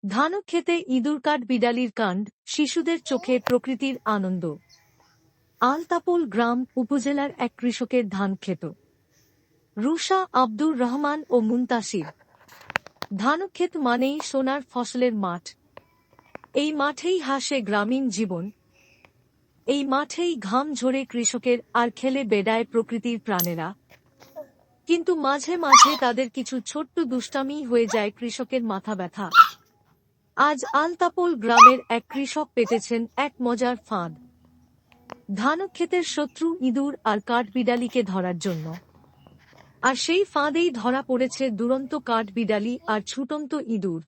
ধানক্ষেতে ইঁদুর কাঠবিড়ালির কাণ্ড, শিশুদের চোখে প্রকৃতির আনন্দ। আলতাপোল গ্রাম উপজেলার এক কৃষকের ধানক্ষেত। রুশা, আব্দুর রহমান ও মুনতাসির। ধানক্ষেত মানেই সোনার ফসলের মাঠ। এই মাঠেই হাসে গ্রামীণ জীবন। এই মাঠেই ঘাম ঝরে কৃষকের আর খেলে বেড়ায় প্রকৃতির প্রাণেরা। কিন্তু মাঝে মাঝে তাদের কিছু ছোট্ট দুষ্টামি হয়ে যায় কৃষকের মাথা ব্যথা। আজ আলতাপোল গ্রামের এক কৃষক পেতেছেন এক মজার ফাঁদ। ধানক্ষেতের শত্রু ইঁদুর আর কাঠবিড়ালিকে ধরার জন্য। আর সেই ফাঁদেই ধরা পড়েছে দুরন্ত কাঠবিড়ালি আর ছুটন্ত ইঁদুর।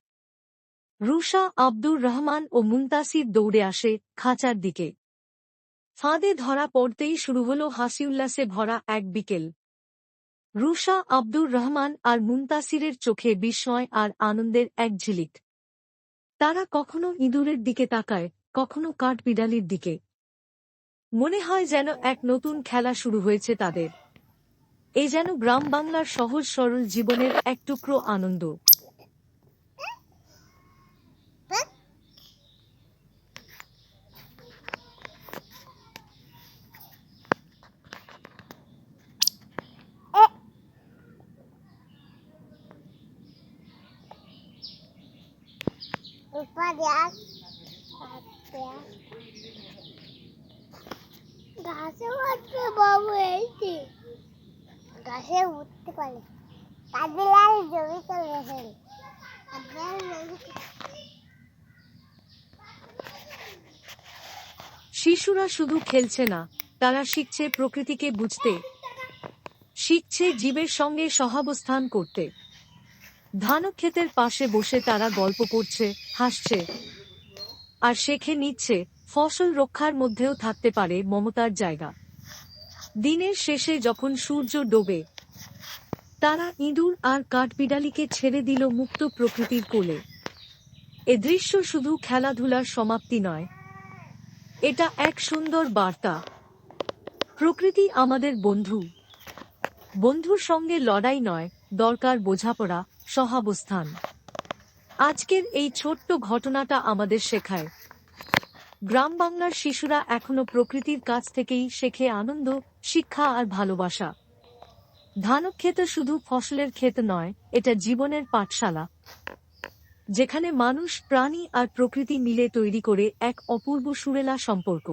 রুশা, আব্দুর রহমান ও মুনতাসির দৌড়ে আসে খাঁচার দিকে। ফাঁদে ধরা পড়তেই শুরু হলো হাসি উল্লাসে ভরা এক বিকেল। রুশা, আব্দুর রহমান আর মুনতাসিরের চোখে বিস্ময় আর আনন্দের এক ঝিলিক। তারা কখনো ইঁদুরের দিকে তাকায়, কখনো কাঠবিড়ালির দিকে। মনে হয় যেন এক নতুন খেলা শুরু হয়েছে তাদের। এ যেন গ্রাম বাংলার সহজ সরল জীবনের এক টুকরো আনন্দ। ঘাসে উঠতে বাবু এইটি ঘাসে উঠতে পারে কাজলাল জমি চলে শিশুরা শুধু খেলছে না, তারা শিখছে প্রকৃতিকে বুঝতে, শিখছে জীবের সঙ্গে সহাবস্থান করতে। ধানক্ষেতের পাশে বসে তারা গল্প করছে, হাসছে আর শেখে নিচ্ছে ফসল রক্ষার মধ্যেও থাকতে পারে মমতার জায়গা। দিনের শেষে যখন সূর্য ডোবে, তারা ইঁদুর আর কাঠবিড়ালিকে ছেড়ে দিল মুক্ত প্রকৃতির কোলে। এ দৃশ্য শুধু খেলাধুলার সমাপ্তি নয়, এটা এক সুন্দর বার্তা। প্রকৃতি আমাদের বন্ধু। বন্ধুর সঙ্গে লড়াই নয়, দরকার বোঝাপড়া, সহাবস্থান। আজকের এই ছোট্ট ঘটনাটা আমাদের শেখায়, গ্রাম বাংলার শিশুরা এখনো প্রকৃতির কাছ থেকেই শেখে আনন্দ, শিক্ষা আর ভালোবাসা। ধানক্ষেত শুধু ফসলের ক্ষেত নয়, এটা জীবনের পাঠশালা, যেখানে মানুষ, প্রাণী আর প্রকৃতি মিলে তৈরি করে এক অপূর্ব সুরেলা সম্পর্ক।